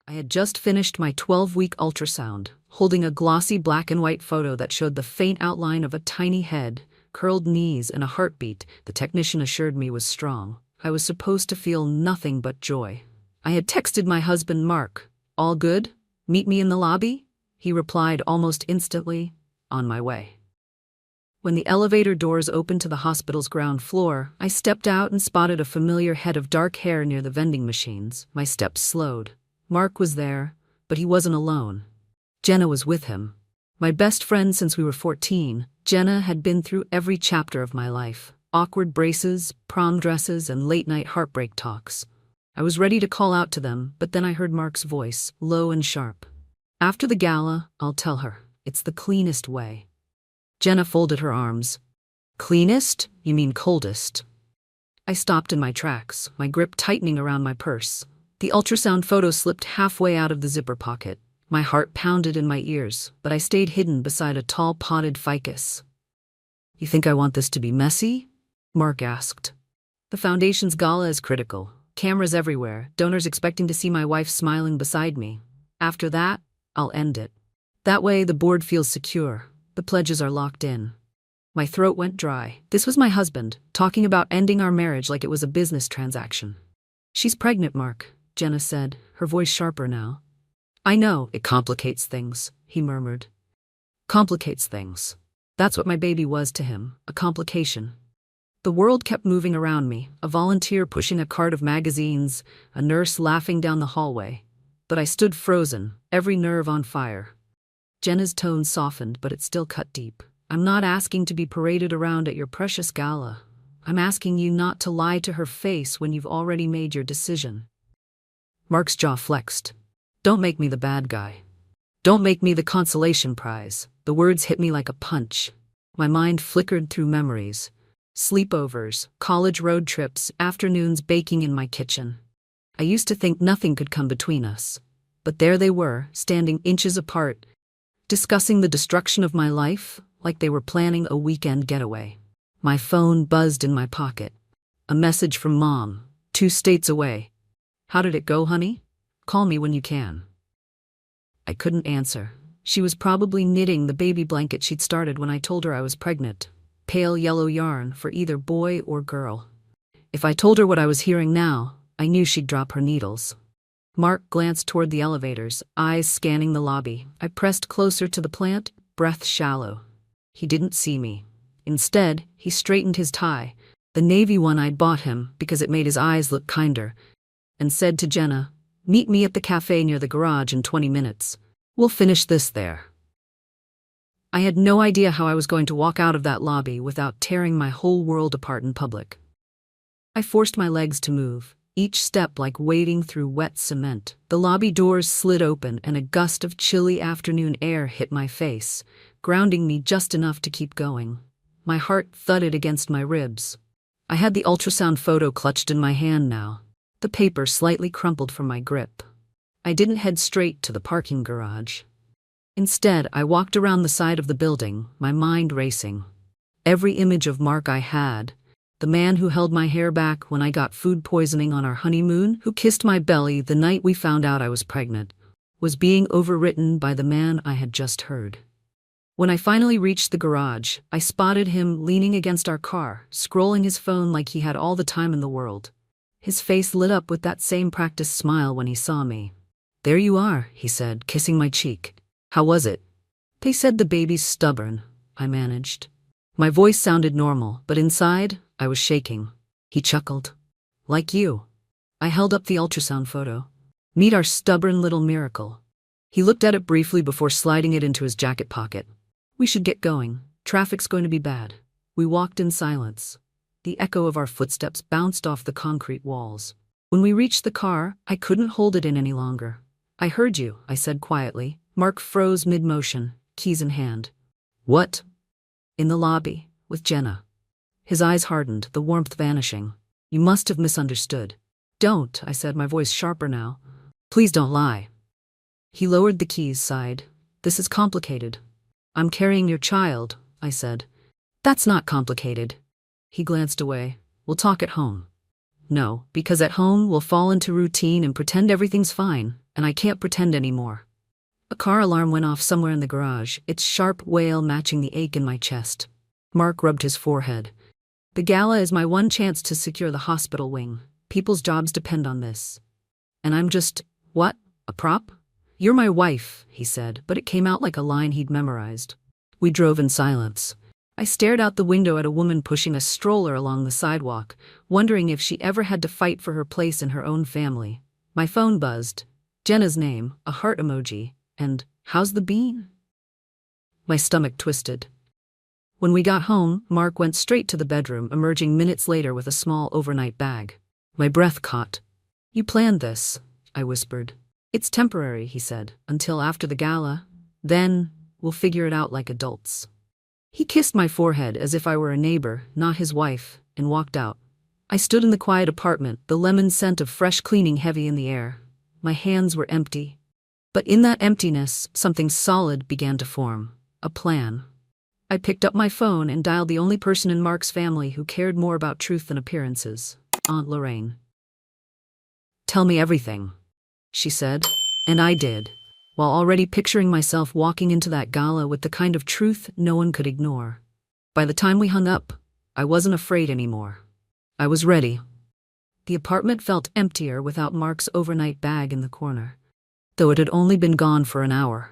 I had just finished my 12-week ultrasound, holding a glossy black and white photo that showed the faint outline of a tiny head, curled knees, and a heartbeat the technician assured me was strong. I was supposed to feel nothing but joy. I had texted my husband Mark, "All good? Meet me in the lobby?" He replied almost instantly, "On my way." When the elevator doors opened to the hospital's ground floor, I stepped out and spotted a familiar head of dark hair near the vending machines. My steps slowed. Mark was there, but he wasn't alone. Jenna was with him. My best friend since we were 14, Jenna had been through every chapter of my life. Awkward braces, prom dresses, and late-night heartbreak talks. I was ready to call out to them, but then I heard Mark's voice, low and sharp. "After the gala, I'll tell her. It's the cleanest way." Jenna folded her arms. "Cleanest? You mean coldest?" I stopped in my tracks, my grip tightening around my purse. The ultrasound photo slipped halfway out of the zipper pocket. My heart pounded in my ears, but I stayed hidden beside a tall potted ficus. "You think I want this to be messy?" Mark asked. "The foundation's gala is critical. Cameras everywhere, donors expecting to see my wife smiling beside me. After that, I'll end it. That way the board feels secure. The pledges are locked in." My throat went dry. This was my husband, talking about ending our marriage like it was a business transaction. "She's pregnant, Mark," Jenna said, her voice sharper now. "I know, it complicates things," he murmured. "Complicates things." That's what my baby was to him, a complication. The world kept moving around me, a volunteer pushing a cart of magazines, a nurse laughing down the hallway. But I stood frozen, every nerve on fire. Jenna's tone softened, but it still cut deep. "I'm not asking to be paraded around at your precious gala. I'm asking you not to lie to her face when you've already made your decision." Mark's jaw flexed. "Don't make me the bad guy. Don't make me the consolation prize." The words hit me like a punch. My mind flickered through memories. Sleepovers, college road trips, afternoons baking in my kitchen. I used to think nothing could come between us. But there they were, standing inches apart, discussing the destruction of my life like they were planning a weekend getaway. My phone buzzed in my pocket. A message from Mom, 2 states away. "How did it go, honey? Call me when you can." I couldn't answer. She was probably knitting the baby blanket she'd started when I told her I was pregnant. Pale yellow yarn for either boy or girl. If I told her what I was hearing now, I knew she'd drop her needles. Mark glanced toward the elevators, eyes scanning the lobby. I pressed closer to the plant, breath shallow. He didn't see me. Instead, he straightened his tie, the navy one I'd bought him because it made his eyes look kinder, and said to Jenna, "Meet me at the cafe near the garage in 20 minutes. We'll finish this there." I had no idea how I was going to walk out of that lobby without tearing my whole world apart in public. I forced my legs to move, each step like wading through wet cement. The lobby doors slid open and a gust of chilly afternoon air hit my face, grounding me just enough to keep going. My heart thudded against my ribs. I had the ultrasound photo clutched in my hand now, the paper slightly crumpled from my grip. I didn't head straight to the parking garage. Instead, I walked around the side of the building, my mind racing. Every image of Mark I had, the man who held my hair back when I got food poisoning on our honeymoon, who kissed my belly the night we found out I was pregnant, was being overwritten by the man I had just heard. When I finally reached the garage, I spotted him leaning against our car, scrolling his phone like he had all the time in the world. His face lit up with that same practiced smile when he saw me. "There you are," he said, kissing my cheek. "How was it?" "They said the baby's stubborn," I managed. My voice sounded normal, but inside, I was shaking. He chuckled. "Like you." I held up the ultrasound photo. "Meet our stubborn little miracle." He looked at it briefly before sliding it into his jacket pocket. "We should get going. Traffic's going to be bad." We walked in silence. The echo of our footsteps bounced off the concrete walls. When we reached the car, I couldn't hold it in any longer. "I heard you," I said quietly. Mark froze mid-motion, keys in hand. "What?" "In the lobby, with Jenna." His eyes hardened, the warmth vanishing. "You must have misunderstood." "Don't," I said, my voice sharper now. "Please don't lie." He lowered the keys, sighed. "This is complicated." "I'm carrying your child," I said. "That's not complicated." He glanced away. "We'll talk at home." "No, because at home we'll fall into routine and pretend everything's fine." and I can't pretend anymore. A car alarm went off somewhere in the garage, its sharp wail matching the ache in my chest. Mark rubbed his forehead. The gala is my one chance to secure the hospital wing. People's jobs depend on this. And I'm just, what, a prop? You're my wife, he said, but it came out like a line he'd memorized. We drove in silence. I stared out the window at a woman pushing a stroller along the sidewalk, wondering if she ever had to fight for her place in her own family. My phone buzzed. Jenna's name, a heart emoji, and, how's the bean? My stomach twisted. When we got home, Mark went straight to the bedroom, emerging minutes later with a small overnight bag. My breath caught. You planned this, I whispered. It's temporary, he said, until after the gala. Then, we'll figure it out like adults. He kissed my forehead as if I were a neighbor, not his wife, and walked out. I stood in the quiet apartment, the lemon scent of fresh cleaning heavy in the air. My hands were empty. But in that emptiness, something solid began to form. A plan. I picked up my phone and dialed the only person in Mark's family who cared more about truth than appearances, Aunt Lorraine. Tell me everything, she said, and I did, while already picturing myself walking into that gala with the kind of truth no one could ignore. By the time we hung up, I wasn't afraid anymore. I was ready. The apartment felt emptier without Mark's overnight bag in the corner, though it had only been gone for an hour.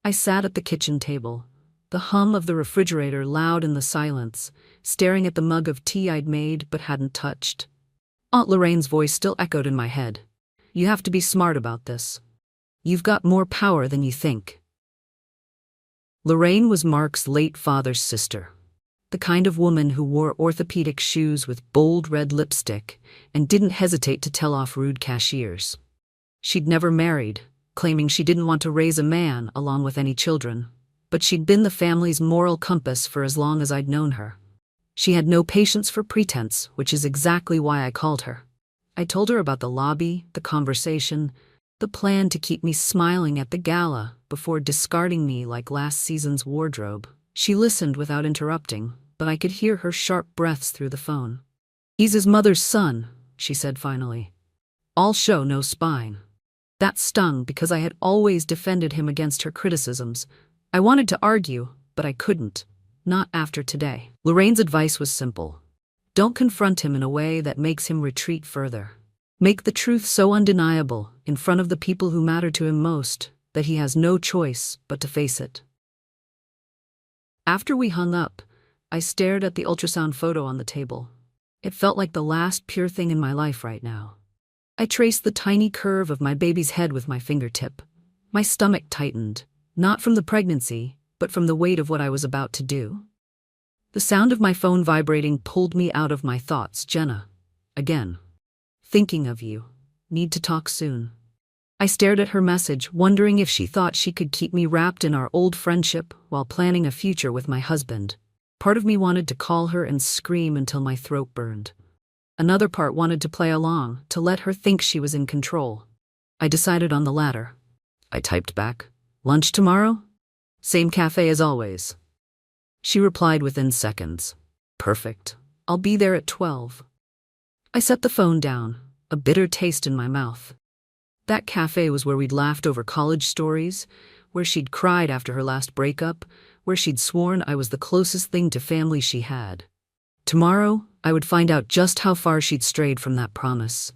I sat at the kitchen table, the hum of the refrigerator loud in the silence, staring at the mug of tea I'd made but hadn't touched. Aunt Lorraine's voice still echoed in my head. You have to be smart about this. You've got more power than you think. Lorraine was Mark's late father's sister, the kind of woman who wore orthopedic shoes with bold red lipstick and didn't hesitate to tell off rude cashiers. She'd never married, claiming she didn't want to raise a man along with any children, but she'd been the family's moral compass for as long as I'd known her. She had no patience for pretense, which is exactly why I called her. I told her about the lobby, the conversation, the plan to keep me smiling at the gala before discarding me like last season's wardrobe. She listened without interrupting, but I could hear her sharp breaths through the phone. He's his mother's son, she said finally. All show, no spine. That stung because I had always defended him against her criticisms. I wanted to argue, but I couldn't. Not after today. Lorraine's advice was simple. Don't confront him in a way that makes him retreat further. Make the truth so undeniable in front of the people who matter to him most that he has no choice but to face it. After we hung up, I stared at the ultrasound photo on the table. It felt like the last pure thing in my life right now. I traced the tiny curve of my baby's head with my fingertip. My stomach tightened, not from the pregnancy, but from the weight of what I was about to do. The sound of my phone vibrating pulled me out of my thoughts. Jenna. Again. Thinking of you. Need to talk soon. I stared at her message, wondering if she thought she could keep me wrapped in our old friendship while planning a future with my husband. Part of me wanted to call her and scream until my throat burned. Another part wanted to play along, to let her think she was in control. I decided on the latter. I typed back, "Lunch tomorrow? Same cafe as always." She replied within seconds. "Perfect. I'll be there at 12. I set the phone down, a bitter taste in my mouth. That cafe was where we'd laughed over college stories, where she'd cried after her last breakup, where she'd sworn I was the closest thing to family she had. Tomorrow, I would find out just how far she'd strayed from that promise.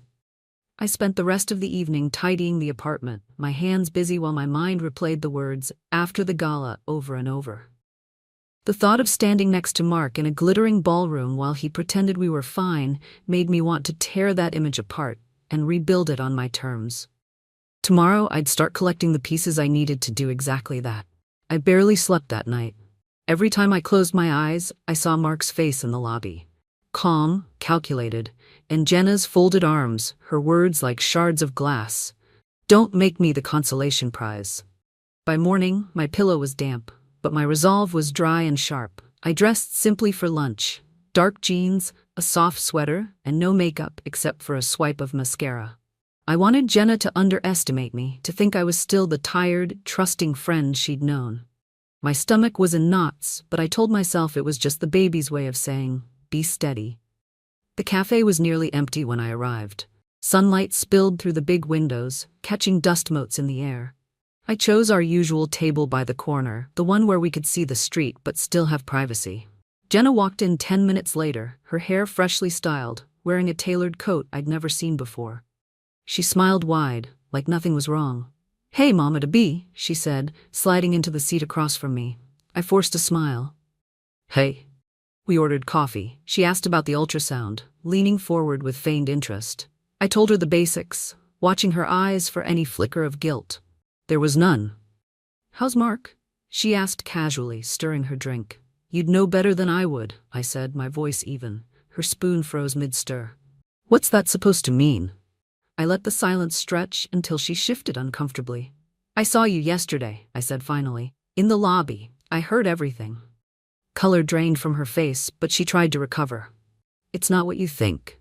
I spent the rest of the evening tidying the apartment, my hands busy while my mind replayed the words, "after the gala," over and over. The thought of standing next to Mark in a glittering ballroom while he pretended we were fine made me want to tear that image apart and rebuild it on my terms. Tomorrow, I'd start collecting the pieces I needed to do exactly that. I barely slept that night. Every time I closed my eyes, I saw Mark's face in the lobby. Calm, calculated, and Jenna's folded arms, her words like shards of glass. "Don't make me the consolation prize." By morning, my pillow was damp, but my resolve was dry and sharp. I dressed simply for lunch. Dark jeans, a soft sweater, and no makeup except for a swipe of mascara. I wanted Jenna to underestimate me, to think I was still the tired, trusting friend she'd known. My stomach was in knots, but I told myself it was just the baby's way of saying, "Be steady." The cafe was nearly empty when I arrived. Sunlight spilled through the big windows, catching dust motes in the air. I chose our usual table by the corner, the one where we could see the street but still have privacy. Jenna walked in 10 minutes later, her hair freshly styled, wearing a tailored coat I'd never seen before. She smiled wide, like nothing was wrong. "Hey, Mama-to-be," she said, sliding into the seat across from me. I forced a smile. "Hey." We ordered coffee. She asked about the ultrasound, leaning forward with feigned interest. I told her the basics, watching her eyes for any flicker of guilt. There was none. "How's Mark?" she asked casually, stirring her drink. "You'd know better than I would," I said, my voice even. Her spoon froze mid-stir. "What's that supposed to mean?" I let the silence stretch until she shifted uncomfortably. "I saw you yesterday," I said finally. "In the lobby. I heard everything." Color drained from her face, but she tried to recover. "It's not what you think."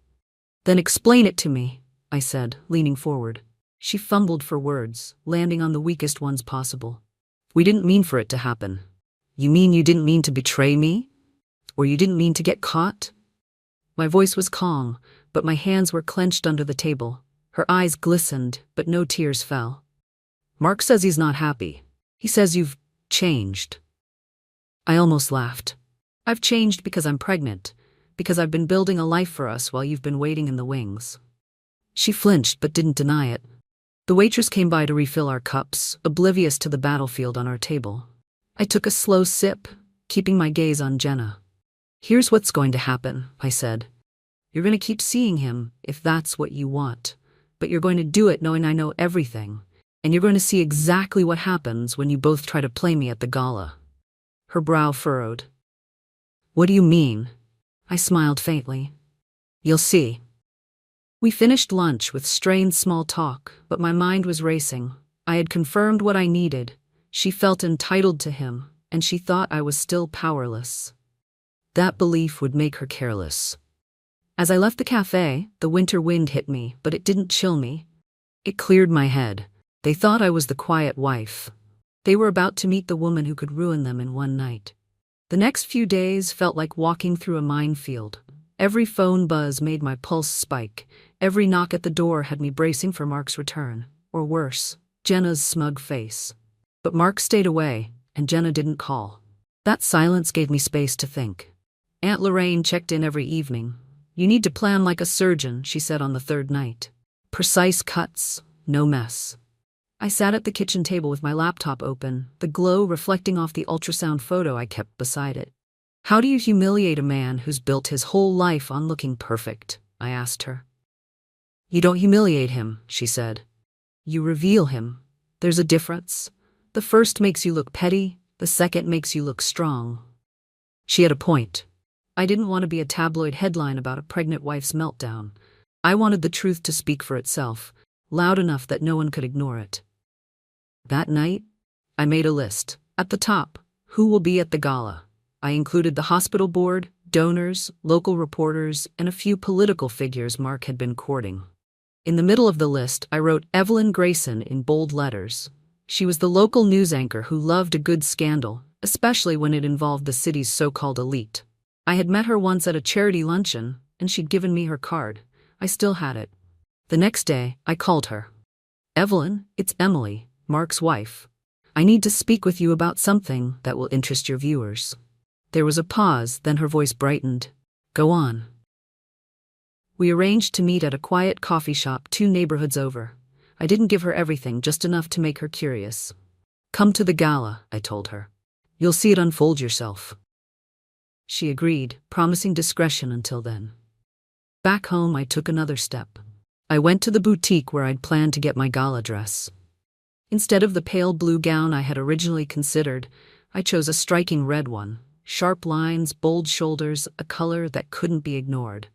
"Then explain it to me," I said, leaning forward. She fumbled for words, landing on the weakest ones possible. "We didn't mean for it to happen." "You mean you didn't mean to betray me? Or you didn't mean to get caught?" My voice was calm, but my hands were clenched under the table. Her eyes glistened, but no tears fell. "Mark says he's not happy. He says you've changed." I almost laughed. "I've changed because I'm pregnant, because I've been building a life for us while you've been waiting in the wings." She flinched but didn't deny it. The waitress came by to refill our cups, oblivious to the battlefield on our table. I took a slow sip, keeping my gaze on Jenna. "Here's what's going to happen," I said. "You're going to keep seeing him, if that's what you want. But you're going to do it knowing I know everything. And you're going to see exactly what happens when you both try to play me at the gala." Her brow furrowed. "What do you mean?" I smiled faintly. "You'll see." We finished lunch with strained small talk, but my mind was racing. I had confirmed what I needed. She felt entitled to him, and she thought I was still powerless. That belief would make her careless. As I left the cafe, the winter wind hit me, but it didn't chill me. It cleared my head. They thought I was the quiet wife. They were about to meet the woman who could ruin them in one night. The next few days felt like walking through a minefield. Every phone buzz made my pulse spike. Every knock at the door had me bracing for Mark's return. Or worse, Jenna's smug face. But Mark stayed away, and Jenna didn't call. That silence gave me space to think. Aunt Lorraine checked in every evening. "You need to plan like a surgeon," she said on the third night. "Precise cuts, no mess." I sat at the kitchen table with my laptop open, the glow reflecting off the ultrasound photo I kept beside it. "How do you humiliate a man who's built his whole life on looking perfect?" I asked her. "You don't humiliate him," she said. "You reveal him. There's a difference. The first makes you look petty, the second makes you look strong." She had a point. I didn't want to be a tabloid headline about a pregnant wife's meltdown. I wanted the truth to speak for itself, loud enough that no one could ignore it. That night, I made a list. At the top, who will be at the gala? I included the hospital board, donors, local reporters, and a few political figures Mark had been courting. In the middle of the list, I wrote Evelyn Grayson in bold letters. She was the local news anchor who loved a good scandal, especially when it involved the city's so-called elite. I had met her once at a charity luncheon, and she'd given me her card. I still had it. The next day, I called her. "Evelyn, it's Emily, Mark's wife. I need to speak with you about something that will interest your viewers." There was a pause, then her voice brightened. "Go on." We arranged to meet at a quiet coffee shop 2 neighborhoods over. I didn't give her everything, just enough to make her curious. "Come to the gala," I told her. "You'll see it unfold yourself." She agreed, promising discretion until then. Back home, I took another step. I went to the boutique where I'd planned to get my gala dress. Instead of the pale blue gown I had originally considered, I chose a striking red one. Sharp lines, bold shoulders, a color that couldn't be ignored.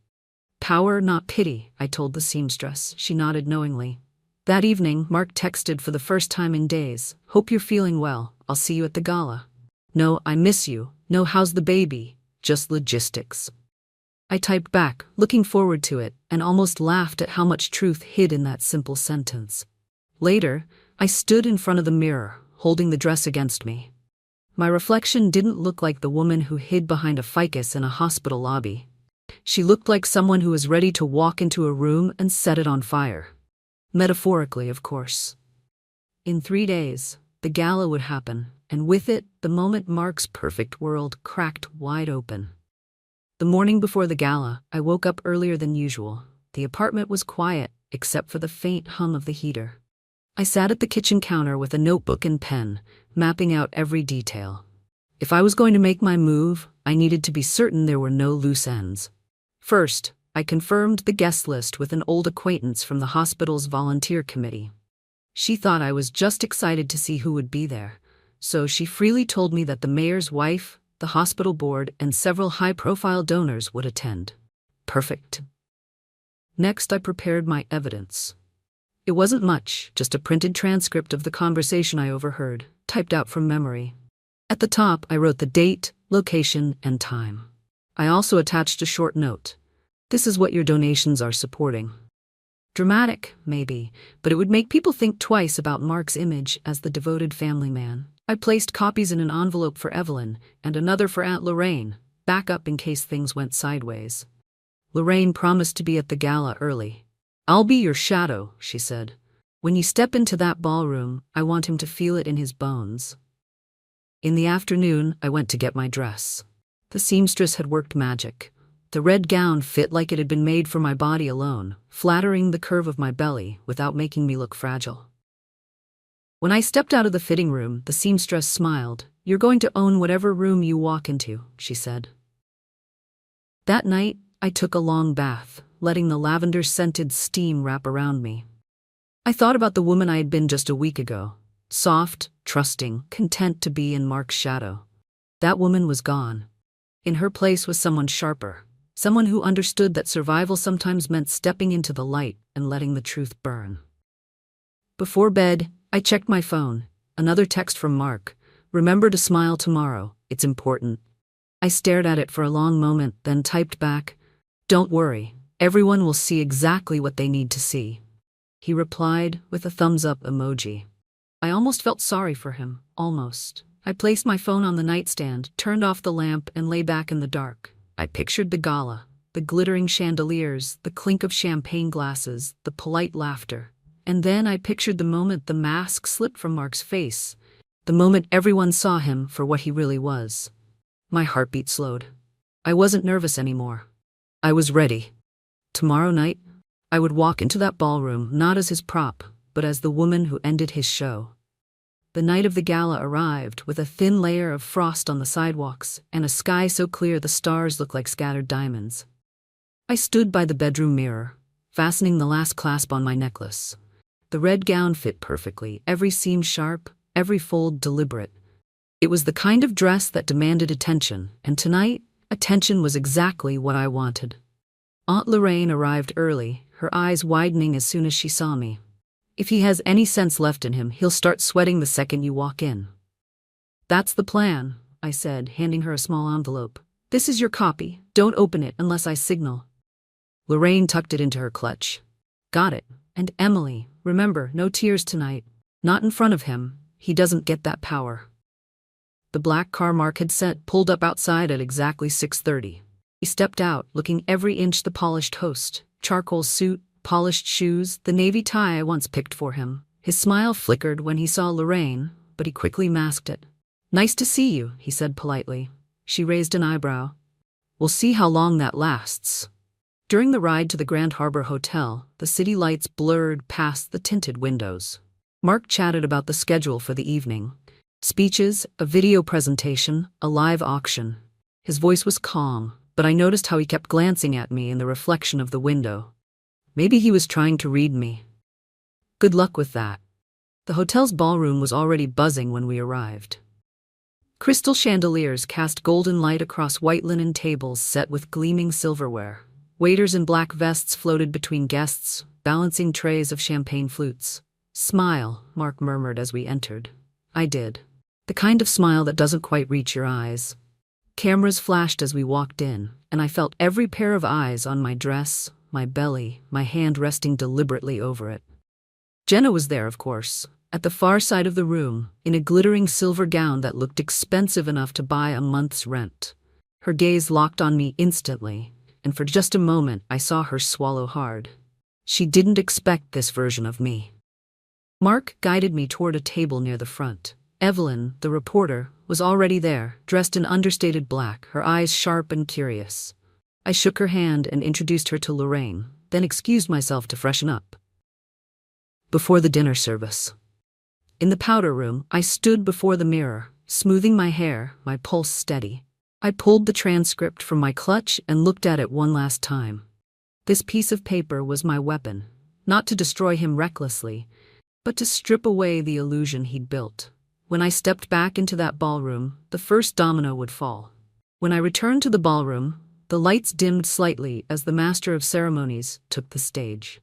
"Power, not pity," I told the seamstress. She nodded knowingly. That evening, Mark texted for the first time in days. "Hope you're feeling well. I'll see you at the gala." "No, I miss you. No, how's the baby? Just logistics." I typed back, looking forward to it, and almost laughed at how much truth hid in that simple sentence. Later, I stood in front of the mirror, holding the dress against me. My reflection didn't look like the woman who hid behind a ficus in a hospital lobby. She looked like someone who was ready to walk into a room and set it on fire. Metaphorically, of course. In 3 days, the gala would happen, and with it, the moment Mark's perfect world cracked wide open. The morning before the gala, I woke up earlier than usual. The apartment was quiet, except for the faint hum of the heater. I sat at the kitchen counter with a notebook and pen, mapping out every detail. If I was going to make my move, I needed to be certain there were no loose ends. First, I confirmed the guest list with an old acquaintance from the hospital's volunteer committee. She thought I was just excited to see who would be there, so she freely told me that the mayor's wife, the hospital board, and several high-profile donors would attend. Perfect. Next, I prepared my evidence. It wasn't much, just a printed transcript of the conversation I overheard, typed out from memory. At the top, I wrote the date, location, and time. I also attached a short note. This is what your donations are supporting. Dramatic, maybe, but it would make people think twice about Mark's image as the devoted family man. I placed copies in an envelope for Evelyn and another for Aunt Lorraine, backup in case things went sideways. Lorraine promised to be at the gala early. "I'll be your shadow," she said. "When you step into that ballroom, I want him to feel it in his bones." In the afternoon, I went to get my dress. The seamstress had worked magic. The red gown fit like it had been made for my body alone, flattering the curve of my belly without making me look fragile. When I stepped out of the fitting room, the seamstress smiled. "You're going to own whatever room you walk into," she said. That night, I took a long bath, letting the lavender-scented steam wrap around me. I thought about the woman I had been just a week ago. Soft, trusting, content to be in Mark's shadow. That woman was gone. In her place was someone sharper, someone who understood that survival sometimes meant stepping into the light and letting the truth burn. Before bed, I checked my phone. Another text from Mark. "Remember to smile tomorrow, it's important." I stared at it for a long moment, then typed back, "Don't worry, everyone will see exactly what they need to see." He replied with a thumbs-up emoji. I almost felt sorry for him, almost. I placed my phone on the nightstand, turned off the lamp, and lay back in the dark. I pictured the gala, the glittering chandeliers, the clink of champagne glasses, the polite laughter. And then I pictured the moment the mask slipped from Mark's face, the moment everyone saw him for what he really was. My heartbeat slowed. I wasn't nervous anymore. I was ready. Tomorrow night, I would walk into that ballroom not as his prop, but as the woman who ended his show. The night of the gala arrived with a thin layer of frost on the sidewalks and a sky so clear the stars looked like scattered diamonds. I stood by the bedroom mirror, fastening the last clasp on my necklace. The red gown fit perfectly, every seam sharp, every fold deliberate. It was the kind of dress that demanded attention, and tonight, attention was exactly what I wanted. Aunt Lorraine arrived early, her eyes widening as soon as she saw me. "If he has any sense left in him, he'll start sweating the second you walk in." "That's the plan," I said, handing her a small envelope. "This is your copy. Don't open it unless I signal." Lorraine tucked it into her clutch. "Got it. And Emily, remember, no tears tonight. Not in front of him. He doesn't get that power." The black car Mark had sent pulled up outside at exactly 6:30. He stepped out, looking every inch the polished host. Charcoal suit, polished shoes, the navy tie I once picked for him. His smile flickered when he saw Lorraine, but he quickly masked it. "Nice to see you," he said politely. She raised an eyebrow. "We'll see how long that lasts." During the ride to the Grand Harbor Hotel, the city lights blurred past the tinted windows. Mark chatted about the schedule for the evening. Speeches, a video presentation, a live auction. His voice was calm, but I noticed how he kept glancing at me in the reflection of the window. Maybe he was trying to read me. Good luck with that. The hotel's ballroom was already buzzing when we arrived. Crystal chandeliers cast golden light across white linen tables set with gleaming silverware. Waiters in black vests floated between guests, balancing trays of champagne flutes. "Smile," Mark murmured as we entered. I did. The kind of smile that doesn't quite reach your eyes. Cameras flashed as we walked in, and I felt every pair of eyes on my dress, my belly, my hand resting deliberately over it. Jenna was there, of course, at the far side of the room, in a glittering silver gown that looked expensive enough to buy a month's rent. Her gaze locked on me instantly, and for just a moment I saw her swallow hard. She didn't expect this version of me. Mark guided me toward a table near the front. Evelyn, the reporter, was already there, dressed in understated black, her eyes sharp and curious. I shook her hand and introduced her to Lorraine, then excused myself to freshen up before the dinner service. In the powder room, I stood before the mirror, smoothing my hair, my pulse steady. I pulled the transcript from my clutch and looked at it one last time. This piece of paper was my weapon, not to destroy him recklessly, but to strip away the illusion he'd built. When I stepped back into that ballroom, the first domino would fall. When I returned to the ballroom, the lights dimmed slightly as the master of ceremonies took the stage.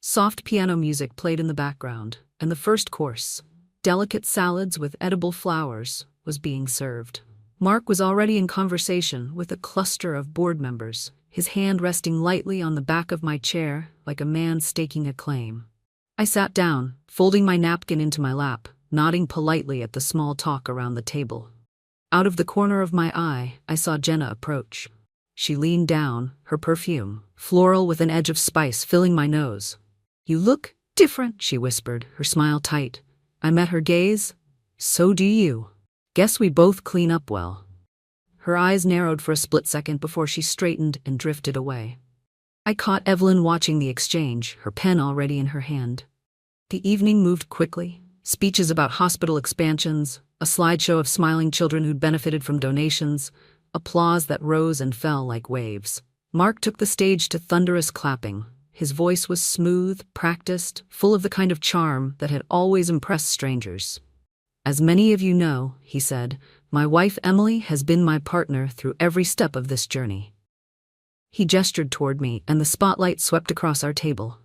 Soft piano music played in the background, and the first course, delicate salads with edible flowers, was being served. Mark was already in conversation with a cluster of board members, his hand resting lightly on the back of my chair like a man staking a claim. I sat down, folding my napkin into my lap, nodding politely at the small talk around the table. Out of the corner of my eye, I saw Jenna approach. She leaned down, her perfume, floral with an edge of spice, filling my nose. "You look different," she whispered, her smile tight. I met her gaze. "So do you. Guess we both clean up well." Her eyes narrowed for a split second before she straightened and drifted away. I caught Evelyn watching the exchange, her pen already in her hand. The evening moved quickly. Speeches about hospital expansions, a slideshow of smiling children who'd benefited from donations, applause that rose and fell like waves. Mark took the stage to thunderous clapping. His voice was smooth, practiced, full of the kind of charm that had always impressed strangers. "As many of you know," he said, "my wife Emily has been my partner through every step of this journey." He gestured toward me, and the spotlight swept across our table.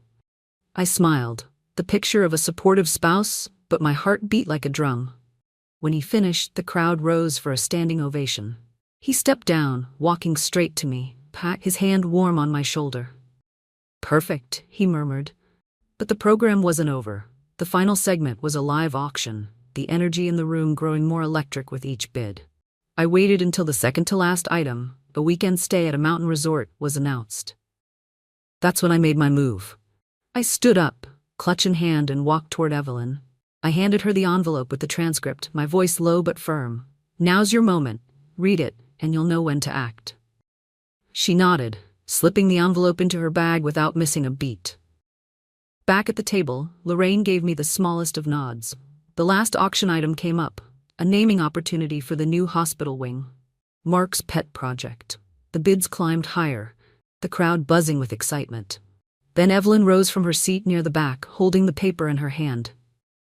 I smiled, the picture of a supportive spouse, but my heart beat like a drum. When he finished, the crowd rose for a standing ovation. He stepped down, walking straight to me, his hand warm on my shoulder. "Perfect," he murmured. But the program wasn't over. The final segment was a live auction, the energy in the room growing more electric with each bid. I waited until the second-to-last item, a weekend stay at a mountain resort, was announced. That's when I made my move. I stood up, clutch in hand, and walked toward Evelyn. I handed her the envelope with the transcript, my voice low but firm. "Now's your moment. Read it, and you'll know when to act." She nodded, slipping the envelope into her bag without missing a beat. Back at the table, Lorraine gave me the smallest of nods. The last auction item came up, a naming opportunity for the new hospital wing. Mark's pet project. The bids climbed higher, the crowd buzzing with excitement. Then Evelyn rose from her seat near the back, holding the paper in her hand.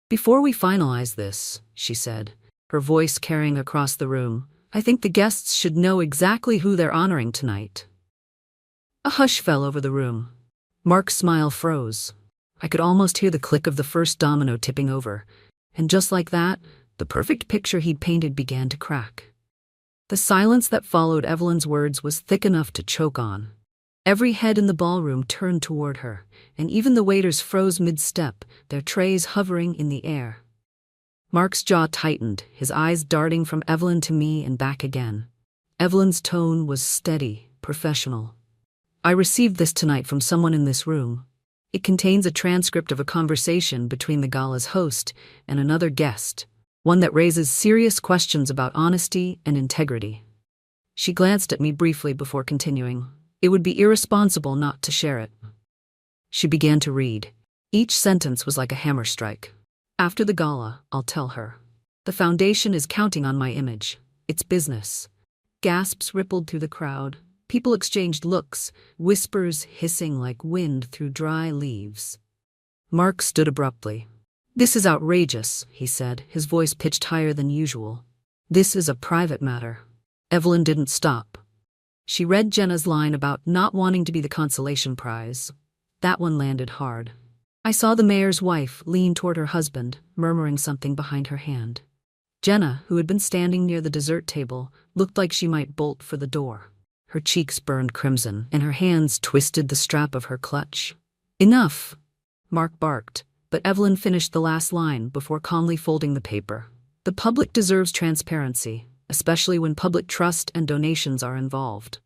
"Before we finalize this," she said, her voice carrying across the room, "I think the guests should know exactly who they're honoring tonight." A hush fell over the room. Mark's smile froze. I could almost hear the click of the first domino tipping over, and just like that, the perfect picture he'd painted began to crack. The silence that followed Evelyn's words was thick enough to choke on. Every head in the ballroom turned toward her, and even the waiters froze mid-step, their trays hovering in the air. Mark's jaw tightened, his eyes darting from Evelyn to me and back again. Evelyn's tone was steady, professional. "I received this tonight from someone in this room. It contains a transcript of a conversation between the gala's host and another guest, one that raises serious questions about honesty and integrity." She glanced at me briefly before continuing. "It would be irresponsible not to share it." She began to read. Each sentence was like a hammer strike. "After the gala, I'll tell her. The foundation is counting on my image. It's business." Gasps rippled through the crowd. People exchanged looks, whispers hissing like wind through dry leaves. Mark stood abruptly. "This is outrageous," he said, his voice pitched higher than usual. "This is a private matter." Evelyn didn't stop. She read Jenna's line about not wanting to be the consolation prize. That one landed hard. I saw the mayor's wife lean toward her husband, murmuring something behind her hand. Jenna, who had been standing near the dessert table, looked like she might bolt for the door. Her cheeks burned crimson, and her hands twisted the strap of her clutch. "Enough!" Mark barked, but Evelyn finished the last line before calmly folding the paper. "The public deserves transparency, especially when public trust and donations are involved."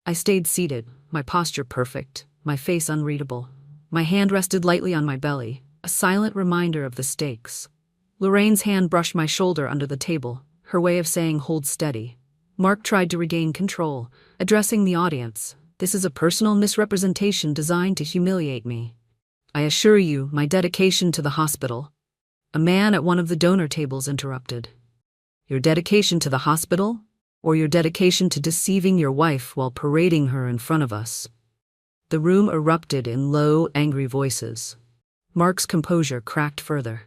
I stayed seated, my posture perfect, my face unreadable. My hand rested lightly on my belly, a silent reminder of the stakes. Lorraine's hand brushed my shoulder under the table, her way of saying hold steady. Mark tried to regain control, addressing the audience. This is a personal misrepresentation designed to humiliate me. I assure you, my dedication to the hospital. A man at one of the donor tables interrupted. Your dedication to the hospital? Or your dedication to deceiving your wife while parading her in front of us? The room erupted in low, angry voices. Mark's composure cracked further.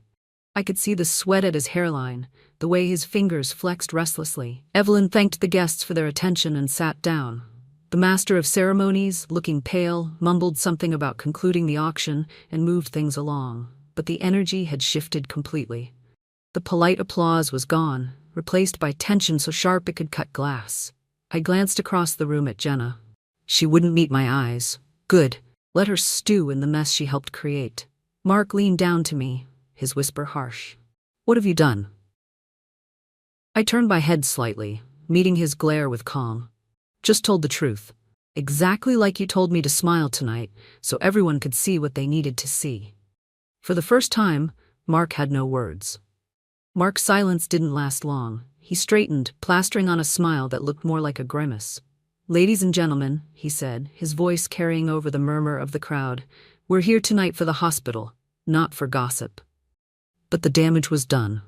I could see the sweat at his hairline, the way his fingers flexed restlessly. Evelyn thanked the guests for their attention and sat down. The master of ceremonies, looking pale, mumbled something about concluding the auction and moved things along, but the energy had shifted completely. The polite applause was gone, replaced by tension so sharp it could cut glass. I glanced across the room at Jenna. She wouldn't meet my eyes. Good. Let her stew in the mess she helped create. Mark leaned down to me, his whisper harsh. What have you done? I turned my head slightly, meeting his glare with calm. Just told the truth. Exactly like you told me to smile tonight, so everyone could see what they needed to see. For the first time, Mark had no words. Mark's silence didn't last long. He straightened, plastering on a smile that looked more like a grimace. Ladies and gentlemen, he said, his voice carrying over the murmur of the crowd, we're here tonight for the hospital, not for gossip. But the damage was done.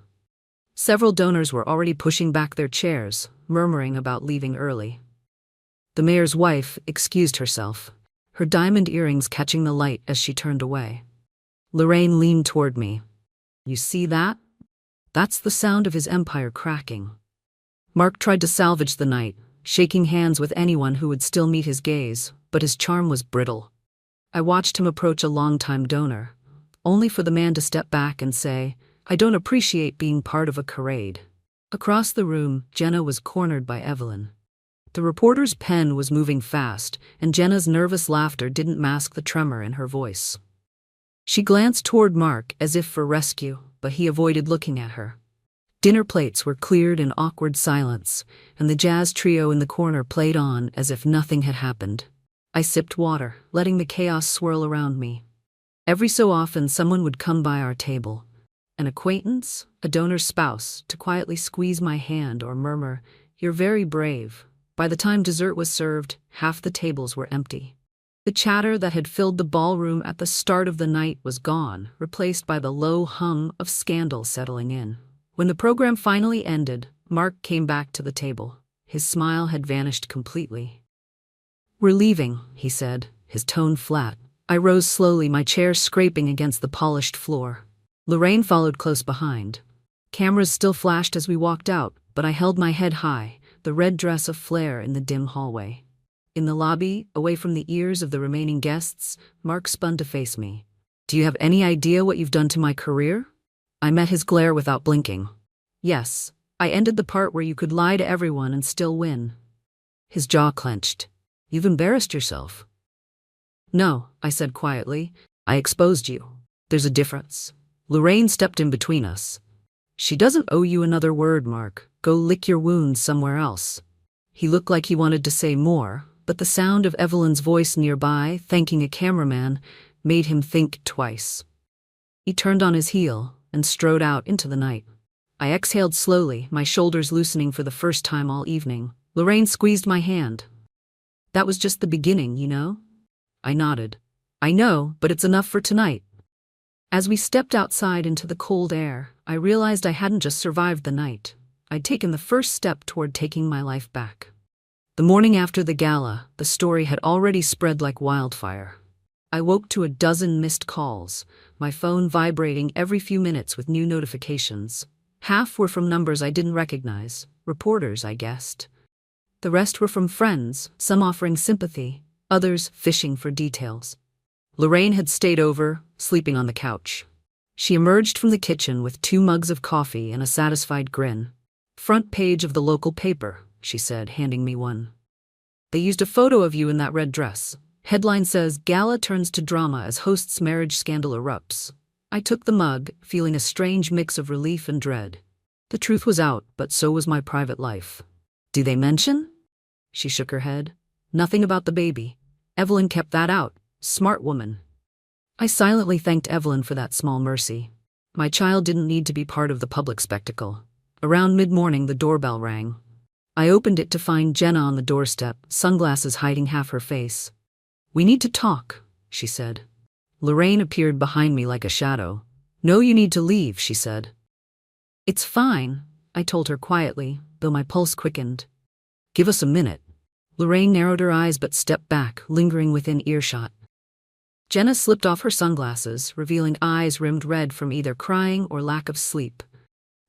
Several donors were already pushing back their chairs, murmuring about leaving early. The mayor's wife excused herself, her diamond earrings catching the light as she turned away. Lorraine leaned toward me. You see that? That's the sound of his empire cracking. Mark tried to salvage the night, shaking hands with anyone who would still meet his gaze, but his charm was brittle. I watched him approach a longtime donor, only for the man to step back and say, I don't appreciate being part of a charade. Across the room, Jenna was cornered by Evelyn. The reporter's pen was moving fast, and Jenna's nervous laughter didn't mask the tremor in her voice. She glanced toward Mark as if for rescue, but he avoided looking at her. Dinner plates were cleared in awkward silence, and the jazz trio in the corner played on as if nothing had happened. I sipped water, letting the chaos swirl around me. Every so often someone would come by our table. An acquaintance, a donor's spouse, to quietly squeeze my hand or murmur, "You're very brave." By the time dessert was served, half the tables were empty. The chatter that had filled the ballroom at the start of the night was gone, replaced by the low hum of scandal settling in. When the program finally ended, Mark came back to the table. His smile had vanished completely. "We're leaving," he said, his tone flat. I rose slowly, my chair scraping against the polished floor. Lorraine followed close behind. Cameras still flashed as we walked out, but I held my head high, the red dress aflare in the dim hallway. In the lobby, away from the ears of the remaining guests, Mark spun to face me. "Do you have any idea what you've done to my career?" I met his glare without blinking. "Yes, I ended the part where you could lie to everyone and still win." His jaw clenched. "You've embarrassed yourself." "No," I said quietly. "I exposed you. There's a difference." Lorraine stepped in between us. "She doesn't owe you another word, Mark. Go lick your wounds somewhere else." He looked like he wanted to say more, but the sound of Evelyn's voice nearby, thanking a cameraman, made him think twice. He turned on his heel and strode out into the night. I exhaled slowly, my shoulders loosening for the first time all evening. Lorraine squeezed my hand. "That was just the beginning, you know?" I nodded. "I know, but it's enough for tonight." As we stepped outside into the cold air, I realized I hadn't just survived the night. I'd taken the first step toward taking my life back. The morning after the gala, the story had already spread like wildfire. I woke to a dozen missed calls, my phone vibrating every few minutes with new notifications. Half were from numbers I didn't recognize, reporters, I guessed. The rest were from friends, some offering sympathy, others fishing for details. Lorraine had stayed over, sleeping on the couch. She emerged from the kitchen with 2 mugs of coffee and a satisfied grin. "Front page of the local paper," she said, handing me one. "They used a photo of you in that red dress. Headline says, 'Gala turns to drama as host's marriage scandal erupts.'" I took the mug, feeling a strange mix of relief and dread. The truth was out, but so was my private life. "Do they mention?" She shook her head. Nothing about the baby. Evelyn kept that out. Smart woman. I silently thanked Evelyn for that small mercy. My child didn't need to be part of the public spectacle. Around mid-morning, the doorbell rang. I opened it to find Jenna on the doorstep, sunglasses hiding half her face. "We need to talk," she said. Lorraine appeared behind me like a shadow. "No, you need to leave," she said. "It's fine," I told her quietly, though my pulse quickened. "Give us a minute." Lorraine narrowed her eyes but stepped back, lingering within earshot. Jenna slipped off her sunglasses, revealing eyes rimmed red from either crying or lack of sleep.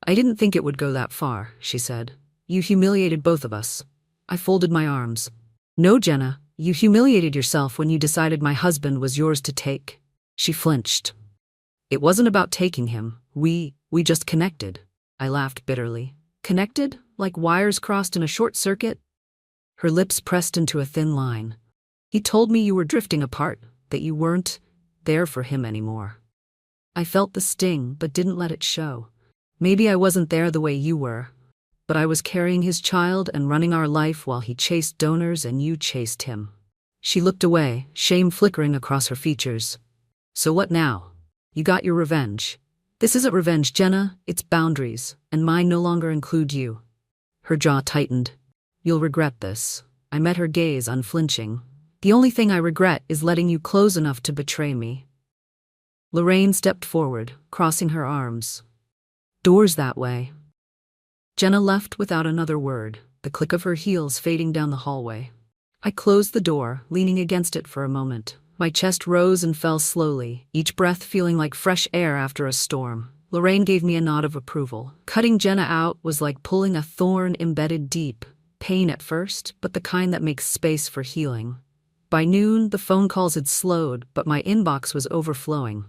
"I didn't think it would go that far," she said. "You humiliated both of us." I folded my arms. "No, Jenna, you humiliated yourself when you decided my husband was yours to take." She flinched. "It wasn't about taking him. We just connected." I laughed bitterly. "Connected? Like wires crossed in a short circuit?" Her lips pressed into a thin line. "He told me you were drifting apart, that you weren't there for him anymore." I felt the sting but didn't let it show. Maybe I wasn't there the way you were, but I was carrying his child and running our life while he chased donors and you chased him. She looked away, shame flickering across her features. "So what now? You got your revenge." "This isn't revenge, Jenna, it's boundaries, and mine no longer include you." Her jaw tightened. "You'll regret this." I met her gaze, unflinching. "The only thing I regret is letting you close enough to betray me." Lorraine stepped forward, crossing her arms. "Doors that way." Jenna left without another word, the click of her heels fading down the hallway. I closed the door, leaning against it for a moment. My chest rose and fell slowly, each breath feeling like fresh air after a storm. Lorraine gave me a nod of approval. Cutting Jenna out was like pulling a thorn embedded deep. Pain at first, but the kind that makes space for healing. By noon, the phone calls had slowed, but my inbox was overflowing.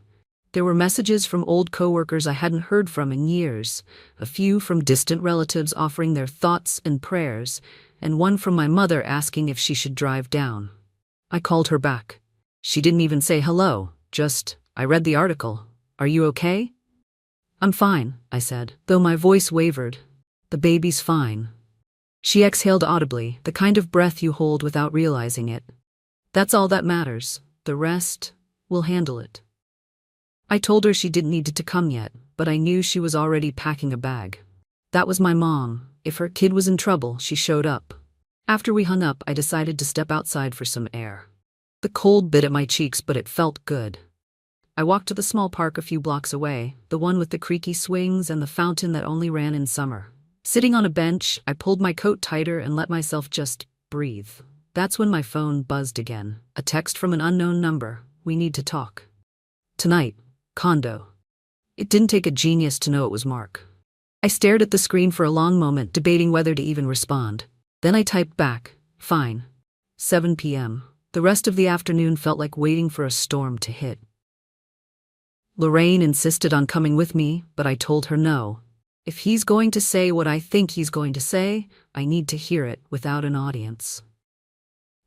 There were messages from old coworkers I hadn't heard from in years, a few from distant relatives offering their thoughts and prayers, and one from my mother asking if she should drive down. I called her back. She didn't even say hello, just, "I read the article. Are you okay?" "I'm fine," I said, though my voice wavered. "The baby's fine." She exhaled audibly, the kind of breath you hold without realizing it. "That's all that matters. The rest, we'll handle it." I told her she didn't need to come yet, but I knew she was already packing a bag. That was my mom. If her kid was in trouble, she showed up. After we hung up, I decided to step outside for some air. The cold bit at my cheeks, but it felt good. I walked to the small park a few blocks away, the one with the creaky swings and the fountain that only ran in summer. Sitting on a bench, I pulled my coat tighter and let myself just breathe. That's when my phone buzzed again. A text from an unknown number. "We need to talk." "Tonight. Condo." It didn't take a genius to know it was Mark. I stared at the screen for a long moment, debating whether to even respond. Then I typed back, "Fine. 7 p.m. The rest of the afternoon felt like waiting for a storm to hit. Lorraine insisted on coming with me, but I told her no. If he's going to say what I think he's going to say, I need to hear it without an audience.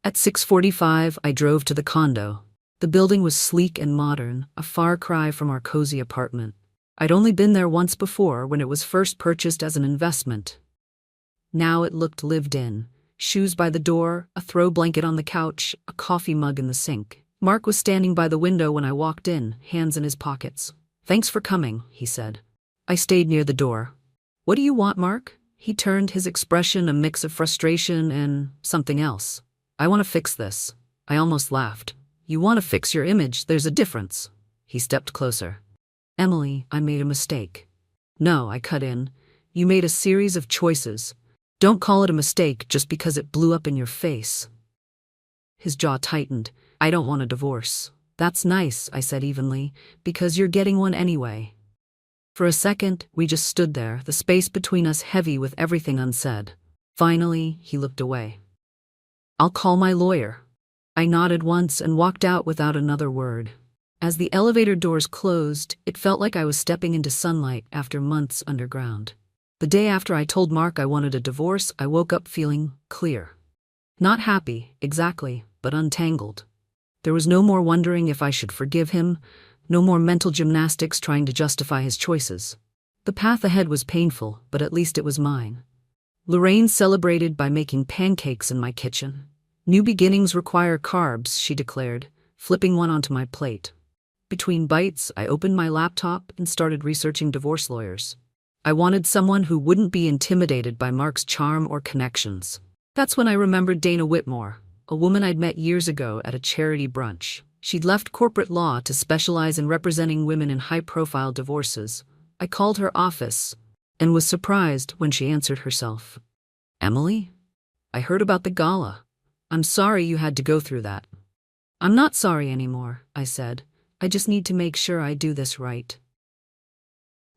At 6:45, I drove to the condo. The building was sleek and modern, a far cry from our cozy apartment. I'd only been there once before, when it was first purchased as an investment. Now it looked lived in. Shoes by the door, a throw blanket on the couch, a coffee mug in the sink. Mark was standing by the window when I walked in, hands in his pockets. "Thanks for coming," he said. I stayed near the door. "What do you want, Mark?" He turned, his expression a mix of frustration and something else. "I want to fix this." I almost laughed. "You want to fix your image, there's a difference." He stepped closer. "Emily, I made a mistake." "No," I cut in. "You made a series of choices. Don't call it a mistake just because it blew up in your face." His jaw tightened. "I don't want a divorce." "That's nice," I said evenly, "because you're getting one anyway." For a second, we just stood there, the space between us heavy with everything unsaid. Finally, he looked away. "I'll call my lawyer." I nodded once and walked out without another word. As the elevator doors closed, it felt like I was stepping into sunlight after months underground. The day after I told Mark I wanted a divorce, I woke up feeling clear. Not happy, exactly, but untangled. There was no more wondering if I should forgive him, no more mental gymnastics trying to justify his choices. The path ahead was painful, but at least it was mine. Lorraine celebrated by making pancakes in my kitchen. New beginnings require carbs, she declared, flipping one onto my plate. Between bites, I opened my laptop and started researching divorce lawyers. I wanted someone who wouldn't be intimidated by Mark's charm or connections. That's when I remembered Dana Whitmore, a woman I'd met years ago at a charity brunch. She'd left corporate law to specialize in representing women in high-profile divorces. I called her office and was surprised when she answered herself. "Emily? I heard about the gala. I'm sorry you had to go through that." "I'm not sorry anymore," I said. "I just need to make sure I do this right."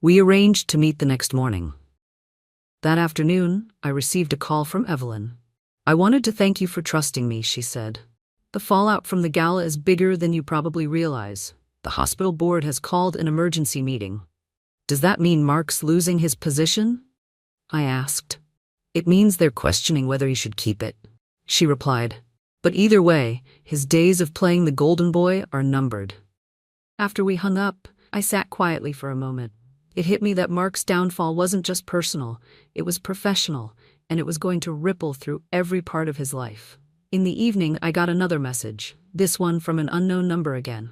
We arranged to meet the next morning. That afternoon, I received a call from Evelyn. "I wanted to thank you for trusting me," she said. "The fallout from the gala is bigger than you probably realize. The hospital board has called an emergency meeting." "Does that mean Mark's losing his position?" I asked. "It means they're questioning whether he should keep it," she replied. "But either way, his days of playing the golden boy are numbered." After we hung up, I sat quietly for a moment. It hit me that Mark's downfall wasn't just personal, it was professional, and it was going to ripple through every part of his life. In the evening, I got another message, this one from an unknown number again.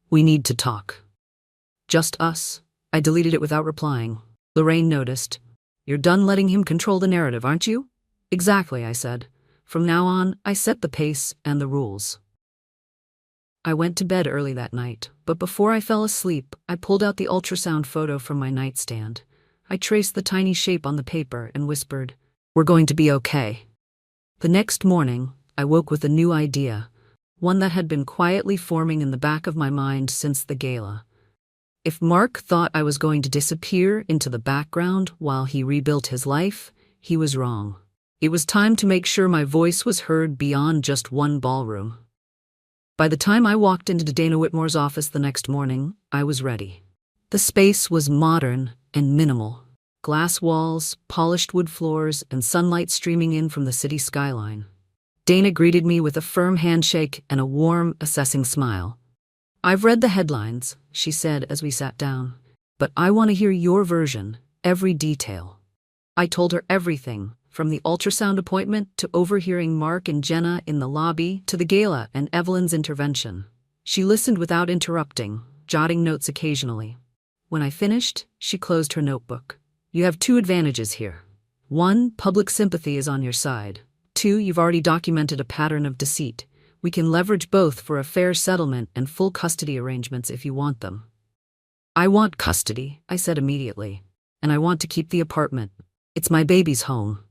"We need to talk." "Just us?" I deleted it without replying. Lorraine noticed. "You're done letting him control the narrative, aren't you?" "Exactly," I said. "From now on, I set the pace and the rules." I went to bed early that night, but before I fell asleep, I pulled out the ultrasound photo from my nightstand. I traced the tiny shape on the paper and whispered, "We're going to be okay." The next morning, I woke with a new idea, one that had been quietly forming in the back of my mind since the gala. If Mark thought I was going to disappear into the background while he rebuilt his life, he was wrong. It was time to make sure my voice was heard beyond just one ballroom. By the time I walked into Dana Whitmore's office the next morning, I was ready. The space was modern and minimal. Glass walls, polished wood floors, and sunlight streaming in from the city skyline. Dana greeted me with a firm handshake and a warm, assessing smile. "I've read the headlines," she said as we sat down, "but I want to hear your version, every detail." I told her everything, from the ultrasound appointment to overhearing Mark and Jenna in the lobby to the gala and Evelyn's intervention. She listened without interrupting, jotting notes occasionally. When I finished, she closed her notebook. "You have two advantages here. 1, public sympathy is on your side. 2, you've already documented a pattern of deceit. We can leverage both for a fair settlement and full custody arrangements if you want them." "I want custody," I said immediately. "And I want to keep the apartment. It's my baby's home."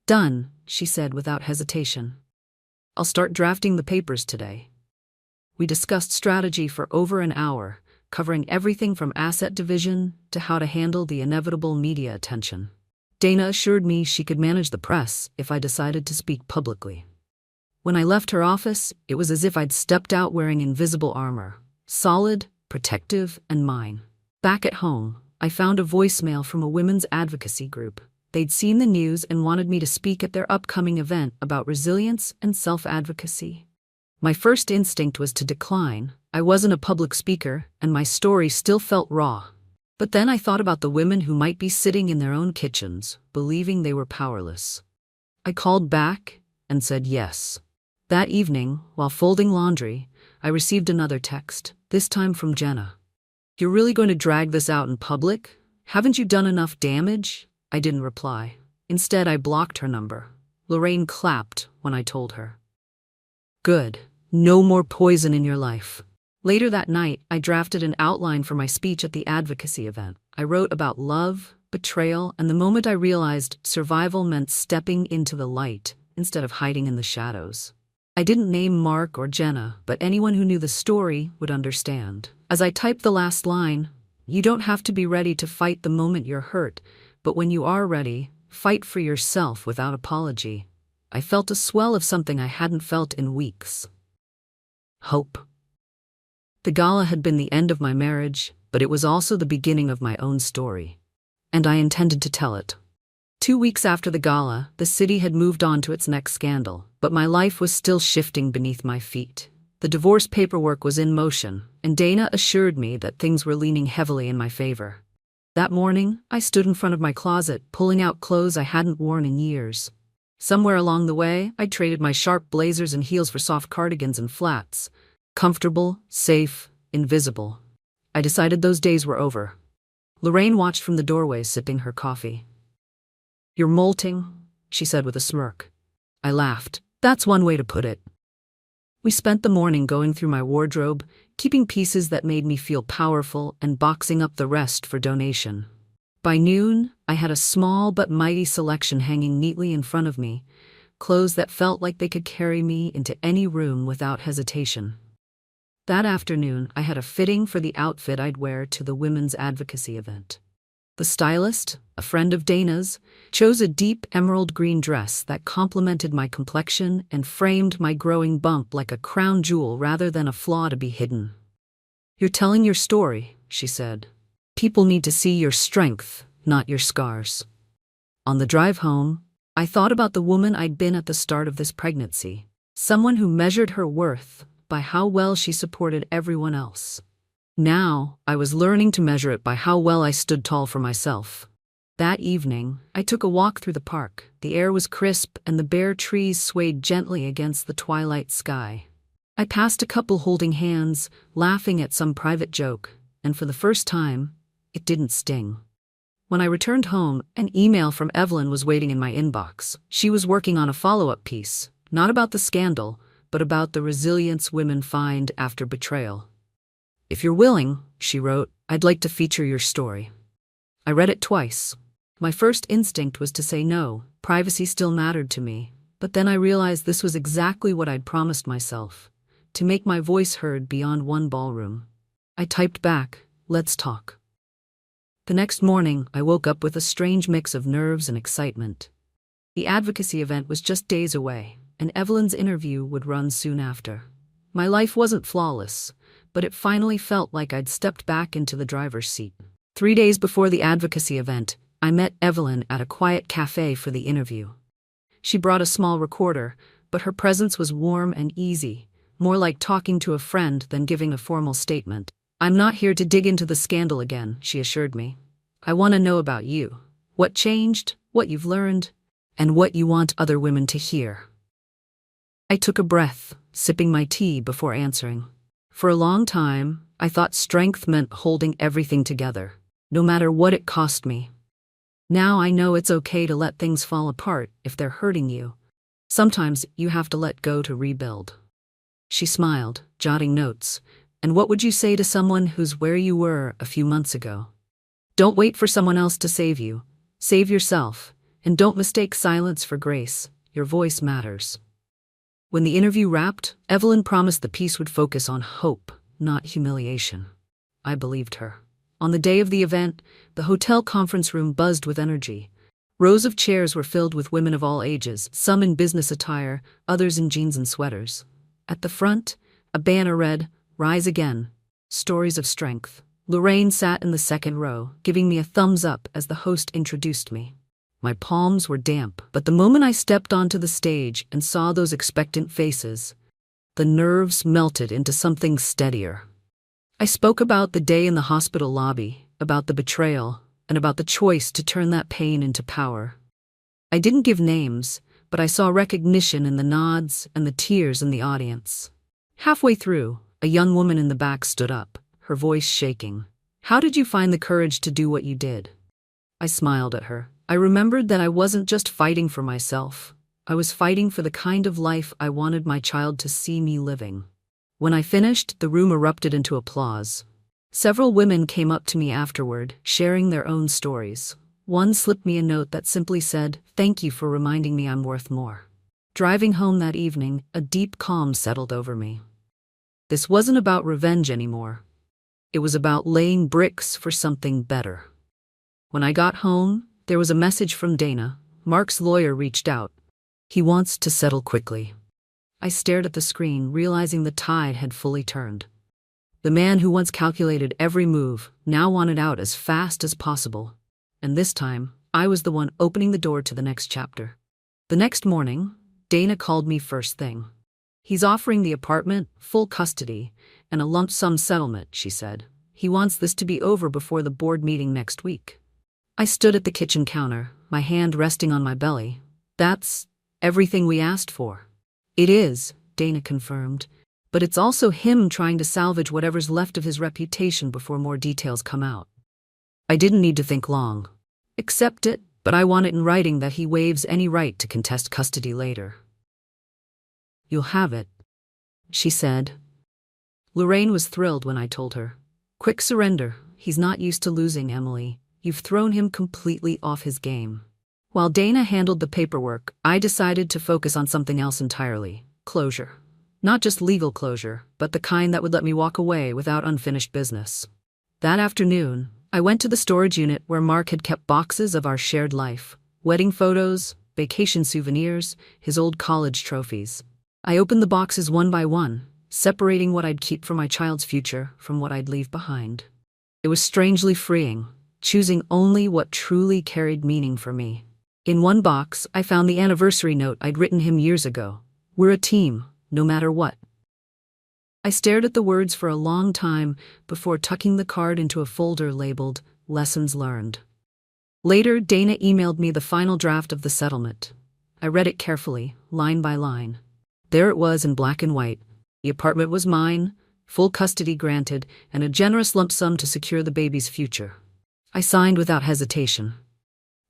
"Done," she said without hesitation. "I'll start drafting the papers today." We discussed strategy for over an hour, covering everything from asset division to how to handle the inevitable media attention. Dana assured me she could manage the press if I decided to speak publicly. When I left her office, it was as if I'd stepped out wearing invisible armor, solid, protective, and mine. Back at home, I found a voicemail from a women's advocacy group. They'd seen the news and wanted me to speak at their upcoming event about resilience and self-advocacy. My first instinct was to decline. I wasn't a public speaker, and my story still felt raw. But then I thought about the women who might be sitting in their own kitchens, believing they were powerless. I called back and said yes. That evening, while folding laundry, I received another text, this time from Jenna. "You're really going to drag this out in public? Haven't you done enough damage?" I didn't reply. Instead, I blocked her number. Lorraine clapped when I told her. "Good. No more poison in your life." Later that night, I drafted an outline for my speech at the advocacy event. I wrote about love, betrayal, and the moment I realized survival meant stepping into the light instead of hiding in the shadows. I didn't name Mark or Jenna, but anyone who knew the story would understand. As I typed the last line, "You don't have to be ready to fight the moment you're hurt, but when you are ready, fight for yourself without apology." I felt a swell of something I hadn't felt in weeks. Hope. The gala had been the end of my marriage, but it was also the beginning of my own story. And I intended to tell it. 2 weeks after the gala, the city had moved on to its next scandal, but my life was still shifting beneath my feet. The divorce paperwork was in motion, and Dana assured me that things were leaning heavily in my favor. That morning, I stood in front of my closet, pulling out clothes I hadn't worn in years. Somewhere along the way, I traded my sharp blazers and heels for soft cardigans and flats. Comfortable, safe, invisible. I decided those days were over. Lorraine watched from the doorway, sipping her coffee. "You're molting," she said with a smirk. I laughed. "That's one way to put it." We spent the morning going through my wardrobe, keeping pieces that made me feel powerful and boxing up the rest for donation. By noon, I had a small but mighty selection hanging neatly in front of me, clothes that felt like they could carry me into any room without hesitation. That afternoon, I had a fitting for the outfit I'd wear to the women's advocacy event. The stylist, a friend of Dana's, chose a deep emerald green dress that complemented my complexion and framed my growing bump like a crown jewel rather than a flaw to be hidden. "You're telling your story," she said. "People need to see your strength, not your scars." On the drive home, I thought about the woman I'd been at the start of this pregnancy, someone who measured her worth by how well she supported everyone else. Now, I was learning to measure it by how well I stood tall for myself. That evening, I took a walk through the park. The air was crisp and the bare trees swayed gently against the twilight sky. I passed a couple holding hands, laughing at some private joke, and for the first time, it didn't sting. When I returned home, an email from Evelyn was waiting in my inbox. She was working on a follow-up piece, not about the scandal, but about the resilience women find after betrayal. "If you're willing," she wrote, "I'd like to feature your story." I read it twice. My first instinct was to say no, privacy still mattered to me, but then I realized this was exactly what I'd promised myself, to make my voice heard beyond one ballroom. I typed back, "Let's talk." The next morning, I woke up with a strange mix of nerves and excitement. The advocacy event was just days away, and Evelyn's interview would run soon after. My life wasn't flawless, but it finally felt like I'd stepped back into the driver's seat. 3 days before the advocacy event, I met Evelyn at a quiet cafe for the interview. She brought a small recorder, but her presence was warm and easy, more like talking to a friend than giving a formal statement. "I'm not here to dig into the scandal again," she assured me. "I want to know about you. What changed, what you've learned, and what you want other women to hear." I took a breath, sipping my tea before answering. For a long time, I thought strength meant holding everything together, no matter what it cost me. Now I know it's okay to let things fall apart if they're hurting you. Sometimes you have to let go to rebuild. She smiled, jotting notes. "And what would you say to someone who's where you were a few months ago? Don't wait for someone else to save you. Save yourself, and don't mistake silence for grace. Your voice matters." When the interview wrapped, Evelyn promised the piece would focus on hope, not humiliation. I believed her. On the day of the event, the hotel conference room buzzed with energy. Rows of chairs were filled with women of all ages, some in business attire, others in jeans and sweaters. At the front, a banner read, "Rise Again, Stories of Strength." Lorraine sat in the second row, giving me a thumbs up as the host introduced me. My palms were damp, but the moment I stepped onto the stage and saw those expectant faces, the nerves melted into something steadier. I spoke about the day in the hospital lobby, about the betrayal, and about the choice to turn that pain into power. I didn't give names, but I saw recognition in the nods and the tears in the audience. Halfway through, a young woman in the back stood up, her voice shaking. "How did you find the courage to do what you did?" I smiled at her. I remembered that I wasn't just fighting for myself. I was fighting for the kind of life I wanted my child to see me living. When I finished, the room erupted into applause. Several women came up to me afterward, sharing their own stories. One slipped me a note that simply said, "Thank you for reminding me I'm worth more." Driving home that evening, a deep calm settled over me. This wasn't about revenge anymore. It was about laying bricks for something better. When I got home, there was a message from Dana. Mark's lawyer reached out. "He wants to settle quickly." I stared at the screen, realizing the tide had fully turned. The man who once calculated every move now wanted out as fast as possible. And this time, I was the one opening the door to the next chapter. The next morning, Dana called me first thing. "He's offering the apartment, full custody, and a lump sum settlement," she said. "He wants this to be over before the board meeting next week." I stood at the kitchen counter, my hand resting on my belly. That's Everything we asked for. It is, Dana confirmed. But it's also him trying to salvage whatever's left of his reputation before more details come out. I didn't need to think long. Accept it, but I want it in writing that he waives any right to contest custody later. You'll have it, she said. Lorraine was thrilled when I told her. Quick surrender. He's not used to losing, Emily. You've thrown him completely off his game. While Dana handled the paperwork, I decided to focus on something else entirely. Closure. Not just legal closure, but the kind that would let me walk away without unfinished business. That afternoon, I went to the storage unit where Mark had kept boxes of our shared life. Wedding photos, vacation souvenirs, his old college trophies. I opened the boxes one by one, separating what I'd keep for my child's future from what I'd leave behind. It was strangely freeing, choosing only what truly carried meaning for me. In one box, I found the anniversary note I'd written him years ago. We're a team, no matter what. I stared at the words for a long time before tucking the card into a folder labeled Lessons Learned. Later, Dana emailed me the final draft of the settlement. I read it carefully, line by line. There it was in black and white. The apartment was mine, full custody granted, and a generous lump sum to secure the baby's future. I signed without hesitation.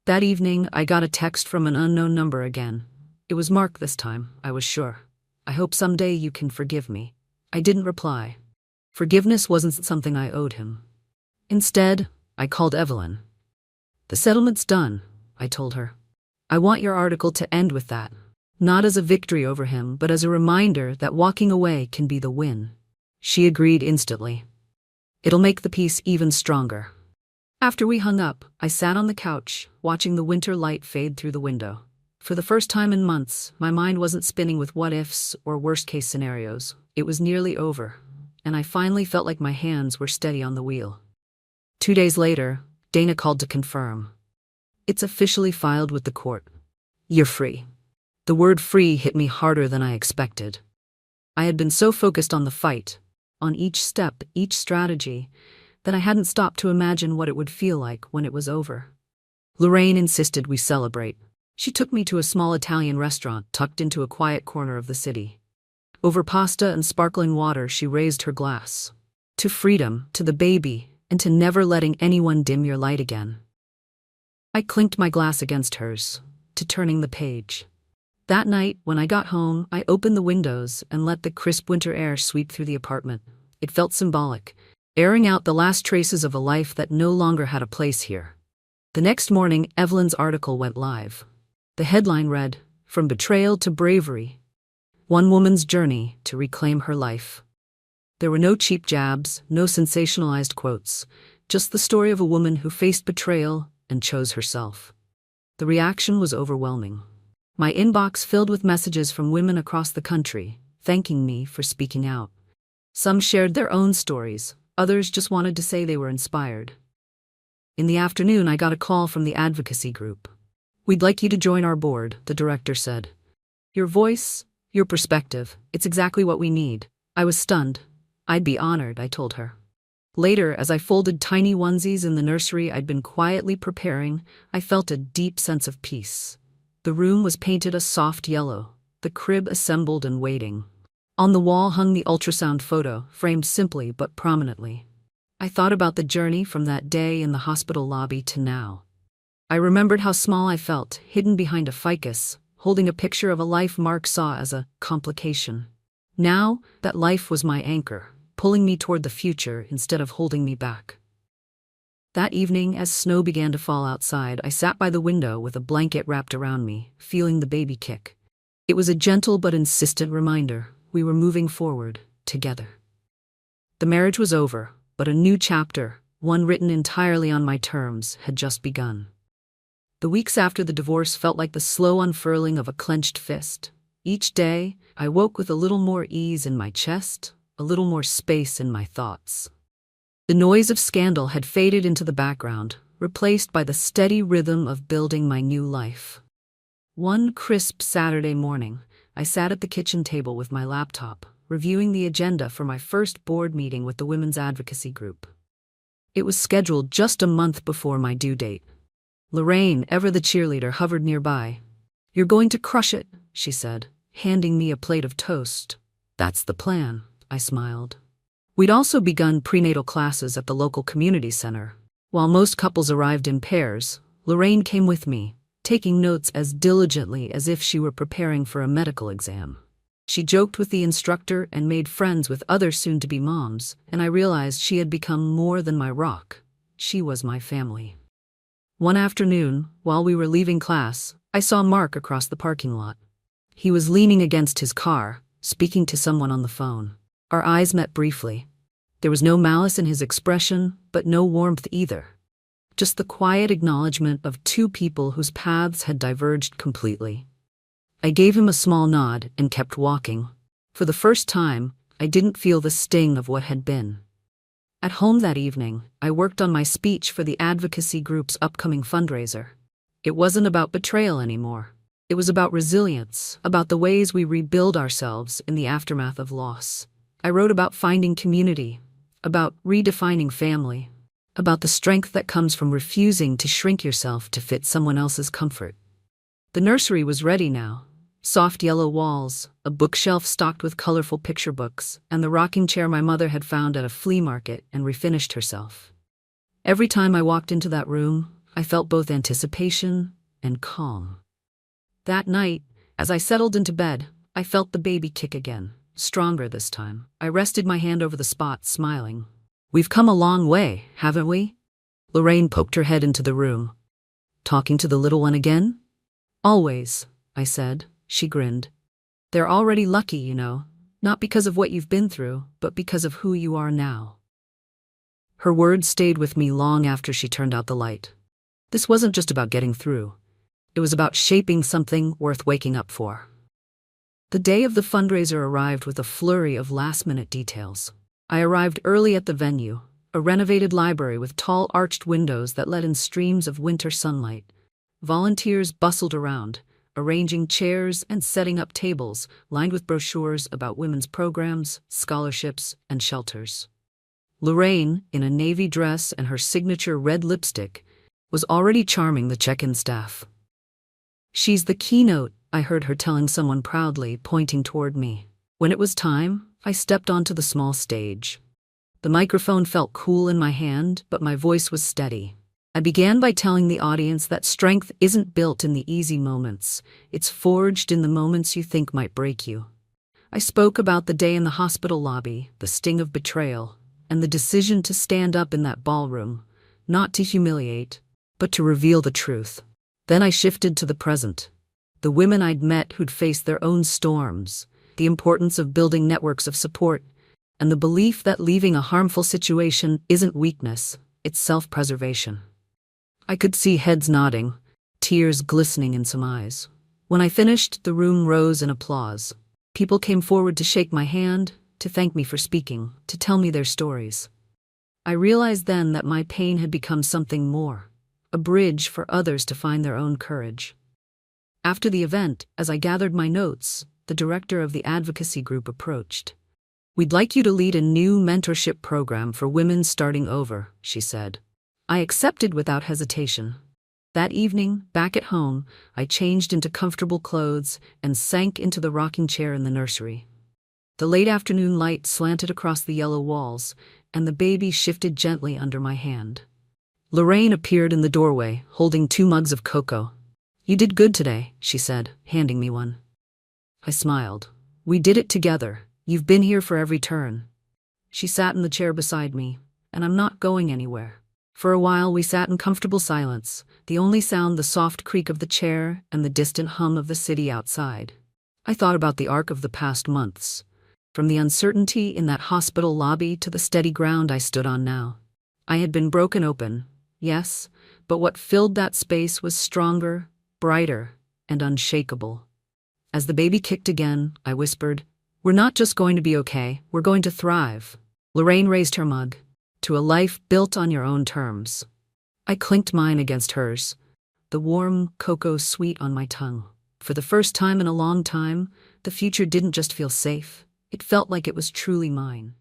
That evening, I got a text from an unknown number again. It was Mark this time, I was sure. I hope someday you can forgive me. I didn't reply. Forgiveness wasn't something I owed him. Instead, I called Evelyn. The settlement's done, I told her. I want your article to end with that. Not as a victory over him, but as a reminder that walking away can be the win. She agreed instantly. It'll make the piece even stronger. After we hung up, I sat on the couch, watching the winter light fade through the window. For the first time in months, my mind wasn't spinning with what-ifs or worst-case scenarios. It was nearly over, and I finally felt like my hands were steady on the wheel. 2 days later, Dana called to confirm. It's officially filed with the court. You're free. The word free hit me harder than I expected. I had been so focused on the fight, on each step, each strategy, that I hadn't stopped to imagine what it would feel like when it was over. Lorraine insisted we celebrate. She took me to a small Italian restaurant tucked into a quiet corner of the city. Over pasta and sparkling water, she raised her glass. To freedom, to the baby, and to never letting anyone dim your light again. I clinked my glass against hers, to turning the page. That night, when I got home, I opened the windows and let the crisp winter air sweep through the apartment. It felt symbolic, airing out the last traces of a life that no longer had a place here. The next morning, Evelyn's article went live. The headline read, From Betrayal to Bravery. One woman's journey to reclaim her life. There were no cheap jabs, no sensationalized quotes, just the story of a woman who faced betrayal and chose herself. The reaction was overwhelming. My inbox filled with messages from women across the country, thanking me for speaking out. Some shared their own stories, others just wanted to say they were inspired. In the afternoon, I got a call from the advocacy group. We'd like you to join our board, the director said. Your voice, your perspective, it's exactly what we need. I was stunned. I'd be honored, I told her. Later, as I folded tiny onesies in the nursery I'd been quietly preparing, I felt a deep sense of peace. The room was painted a soft yellow, the crib assembled and waiting. On the wall hung the ultrasound photo, framed simply but prominently. I thought about the journey from that day in the hospital lobby to now. I remembered how small I felt, hidden behind a ficus, holding a picture of a life Mark saw as a complication. Now, that life was my anchor, pulling me toward the future instead of holding me back. That evening, as snow began to fall outside, I sat by the window with a blanket wrapped around me, feeling the baby kick. It was a gentle but insistent reminder we were moving forward, together. The marriage was over, but a new chapter, one written entirely on my terms, had just begun. The weeks after the divorce felt like the slow unfurling of a clenched fist. Each day, I woke with a little more ease in my chest, a little more space in my thoughts. The noise of scandal had faded into the background, replaced by the steady rhythm of building my new life. One crisp Saturday morning, I sat at the kitchen table with my laptop, reviewing the agenda for my first board meeting with the women's advocacy group. It was scheduled just a month before my due date. Lorraine, ever the cheerleader, hovered nearby. "You're going to crush it," she said, handing me a plate of toast. "That's the plan," I smiled. We'd also begun prenatal classes at the local community center. While most couples arrived in pairs, Lorraine came with me, taking notes as diligently as if she were preparing for a medical exam. She joked with the instructor and made friends with other soon-to-be moms, and I realized she had become more than my rock. She was my family. One afternoon, while we were leaving class, I saw Mark across the parking lot. He was leaning against his car, speaking to someone on the phone. Our eyes met briefly. There was no malice in his expression, but no warmth either. Just the quiet acknowledgement of two people whose paths had diverged completely. I gave him a small nod and kept walking. For the first time, I didn't feel the sting of what had been. At home that evening, I worked on my speech for the advocacy group's upcoming fundraiser. It wasn't about betrayal anymore. It was about resilience, about the ways we rebuild ourselves in the aftermath of loss. I wrote about finding community, about redefining family, about the strength that comes from refusing to shrink yourself to fit someone else's comfort. The nursery was ready now. Soft yellow walls, a bookshelf stocked with colorful picture books, and the rocking chair my mother had found at a flea market and refinished herself. Every time I walked into that room, I felt both anticipation and calm. That night, as I settled into bed, I felt the baby kick again, stronger this time. I rested my hand over the spot, smiling. "We've come a long way, haven't we?" Lorraine poked her head into the room. "Talking to the little one again?" "Always," I said. She grinned. "They're already lucky, you know, not because of what you've been through, but because of who you are now." Her words stayed with me long after she turned out the light. This wasn't just about getting through. It was about shaping something worth waking up for. The day of the fundraiser arrived with a flurry of last-minute details. I arrived early at the venue, a renovated library with tall arched windows that let in streams of winter sunlight. Volunteers bustled around, arranging chairs and setting up tables lined with brochures about women's programs, scholarships, and shelters. Lorraine, in a navy dress and her signature red lipstick, was already charming the check-in staff. "She's the keynote," I heard her telling someone proudly, pointing toward me. When it was time, I stepped onto the small stage. The microphone felt cool in my hand, but my voice was steady. I began by telling the audience that strength isn't built in the easy moments. It's forged in the moments you think might break you. I spoke about the day in the hospital lobby, the sting of betrayal, and the decision to stand up in that ballroom, not to humiliate, but to reveal the truth. Then I shifted to the present. The women I'd met who'd faced their own storms, the importance of building networks of support, and the belief that leaving a harmful situation isn't weakness, it's self-preservation. I could see heads nodding, tears glistening in some eyes. When I finished, the room rose in applause. People came forward to shake my hand, to thank me for speaking, to tell me their stories. I realized then that my pain had become something more, a bridge for others to find their own courage. After the event, as I gathered my notes, the director of the advocacy group approached. "We'd like you to lead a new mentorship program for women starting over," she said. I accepted without hesitation. That evening, back at home, I changed into comfortable clothes and sank into the rocking chair in the nursery. The late afternoon light slanted across the yellow walls, and the baby shifted gently under my hand. Lorraine appeared in the doorway, holding 2 mugs of cocoa. "You did good today," she said, handing me one. I smiled. "We did it together. You've been here for every turn." She sat in the chair beside me, and I'm not going anywhere. For a while we sat in comfortable silence, the only sound the soft creak of the chair and the distant hum of the city outside. I thought about the arc of the past months, from the uncertainty in that hospital lobby to the steady ground I stood on now. I had been broken open, yes, but what filled that space was stronger, brighter, and unshakable. As the baby kicked again, I whispered, "We're not just going to be okay, we're going to thrive." Lorraine raised her mug. "To a life built on your own terms." I clinked mine against hers, the warm cocoa sweet on my tongue. For the first time in a long time, the future didn't just feel safe, it felt like it was truly mine.